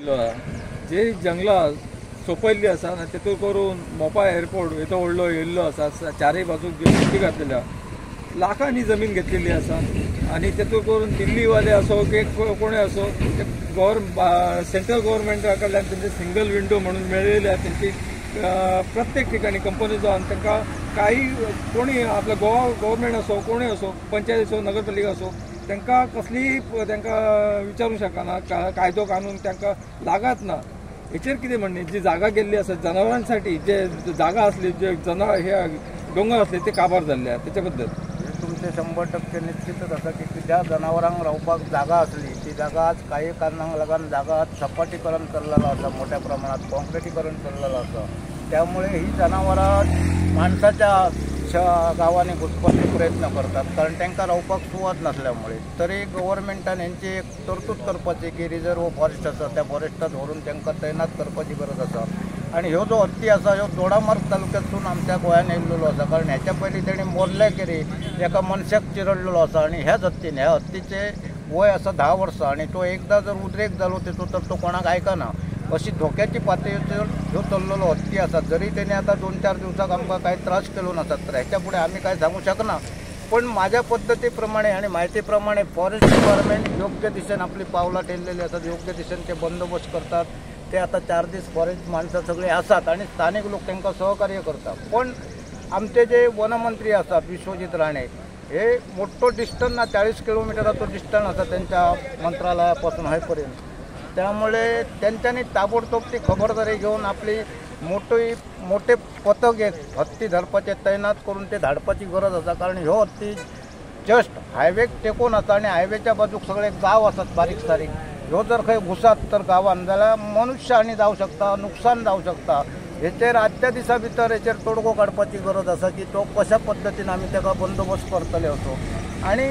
घातिल्लो आहा. जी जंगलां सोंपयल्ली आसा आनी तेतून करून मोपा एअरपोर्ट येतो व्हडलो येयल्लो आसा. चारय बाजूक शेती घातलेली आहा. लाखांनी जमीन घेतलेली आसा आनी तेतून करून दिल्लीवाले असो की कोणी असो सेंट्रल गव्हर्मेंटा कडल्यान तेंचे सिंगल विंडो म्हणून मेळयल्या. तेंची प्रत्येक ठिकाणी कंपनी जावन तांकां काही कोणी आपल्या गोवा गव्हर्मेंट असो कोणी असो पंचायत असो नगरपालिका असो तांकां कसलीय तांकां विचारूंक शकना. कायदो कानून तांकां लागत ना. हेचेर कितें म्हणणे जी जागा गेल्ली आसा जनावरांसाठी जे जागा असली जे हे डोंगर असले ते काबार जाल्ले त्याच्या बद्दल तुमचे 100% निश्चितच आसा की ज्या जनावरांक रावपाक जागा असली ती जागा आज काही कारणांक लागून जागा आज सपाटीकरण चल्लेलं आसा. मोठ्या प्रमाणात कॉन्क्रिटीकरण चल्लेलं आसा. त्यामुळे ही जनावरां माणसाच्या गावांनी घुसपाचे प्रयत्न करतात कारण तांकां रावपाक सुवात नसल्यामुळे. तरी गव्हर्मेंटान हेंची एक तरतूद करपाची की रिजर्व फॉरेस्ट आसा त्या फॉरेस्टात व्हरून तांकां तैनात करपाची गरज आसा. आणि ह्यो जो हत्ती आसा ह्यो दोडामार्ग तालुक्यातून आमच्या गोंयान येयल्लो आसा कारण हेच्या पयलीं तेणी मोरले केरी एका मनशाक चिरडलेलो आसा आणि ह्याच हत्तीन ह्या हत्तीचे वय आसा 10 वर्सां आणि तो एकदा जर उद्रेक जालो तेचो तर तो कोणाक आयकना. अशी धोक्याची पातळीचेर ह्यो चल्लेलो हत्ती आसा. जरी तेणी आतां 2-4 दिवसाक आमकां कांय त्रास केलो नासत तर हेच्या फुडें आमी कांय सांगूं शकना. पण माझ्या पद्धती प्रमाणे आणि माहिती प्रमाणे फॉरेस्ट डिपार्टमेंट योग्य दिशेन आपली पावलां ठेवलेली आसात. योग्य दिशेन ते बंदोबस्त करतात. ते आता 4 दीस फॉरेस्ट माणसं सगळे आसात आणि स्थानिक लोक त्यांना सहकार्य करतात. पण आमचे जे वनमंत्री असतात विश्वजित राणे हे मोठो डिस्टन्स ना 40 किलोमीटराचो डिस्टन्स आसा त्यांच्या मंत्रालयापासून हयपर्यंत. त्यामुळे त्यांच्यानी ताबडतोब ती खबरदारी घेऊन आपली मोठे पथक एक हत्ती धरपाचे तैनात करून ते धाडपाची गरज आसा. कारण ह्यो हत्ती जस्ट हायवेक टेकून आसा आणि हायवेच्या बाजूक सगळे गाव आसात बारीक सारीक. ह्यो जर खंय घुसात तर गांवांत जाल्यार मनुष्य हानी जावं शकता, नुकसान जावं शकता. हेचेर आजच्या दिसा भितर हेचेर तोडगो काडपाची गरज आसा की तो कशा पद्दतीन आमी ताका बंदोबस्त करतले असो. आणि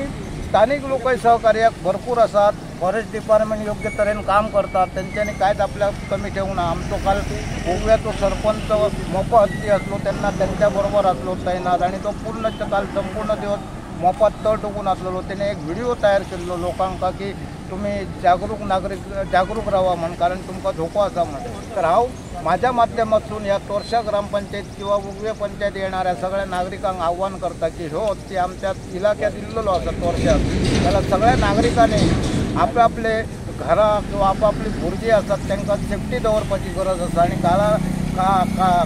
स्थानिक लोकय सहकार्याक भरपूर आसात. फॉरेस्ट डिपार्टमेंट योग्य तरेन काम करतात. त्यांच्यानी कांयच आपल्याक कमी ठेवूं ना. आमचो काल गोव्याचो सरपंच मोपा हत्ती असलो तेन्ना त्यांच्या बरोबर असलो तैनात आणि तो पूर्ण काल संपूर्ण दिवस मोपात तट उगून असलेलो. त्याने एक व्हिडिओ तयार केल्लो लोकांका की तुम्ही जागरूक राहा म्हण कारण तुमकां धोको आसा म्हण. तर हांव माझ्या माध्यमातून या तोरशा ग्रामपंचायत किंवा उगवे पंचायत येणाऱ्या सगळ्या नागरिकांक आव्हान करता की ह्यो हत्ती आमच्या इलाक्यात इल्लो आसा तोरशाक. जाल्यार सगळ्या नागरिकांनी आपले घरां किंवा आपली भुरगीं आसात तांकां सेफ्टी दवरपाची गरज आसा. आणि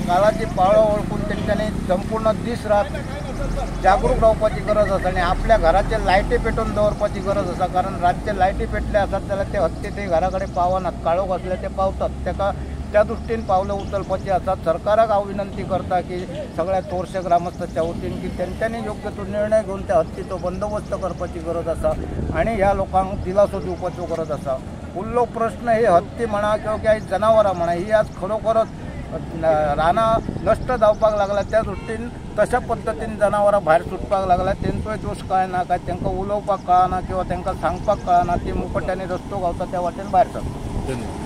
काळाची पाळो ओळखून तेंच्यांनी संपूर्ण दीस रात जागरूक रावपाची गरज आसा. आणि आपल्या घराचे लायटी पेटोवन दवरपाची गरज आसा. कारण रातचे लायटी पेटले आसात जाल्यार ते हत्ती ते घरा कडेन पावनात. काळोख आसले ते पावतात. ताका त्या दृश्टीन पावलं उचलपाची आसात. सरकाराक हांव विनंती करता की सगळ्या तोरशे ग्रामस्थांच्या वतीन की त्यांच्यानी योग्य तो निर्णय घेऊन त्या हत्तीचो बंदोबस्त करपाची गरज आसा आणि ह्या लोकांक दिलासो दिवपाचो गरज आसा. उरलो प्रश्न हे हत्ती म्हणा किंवा जनावरां म्हणा ही आज खरोखरच रानां नष्ट जावपाक लागला. त्या दृश्टीन तशा पद्दतीन जनावरां भायर सुटपाक लागला. तेंचोय दोश कळना काय तांकां उलोवपाक कळना किंवा तांकां सांगपाक कळना. ती मुपट्यांनी रस्तो गावता त्या वाटेन भायर सरता.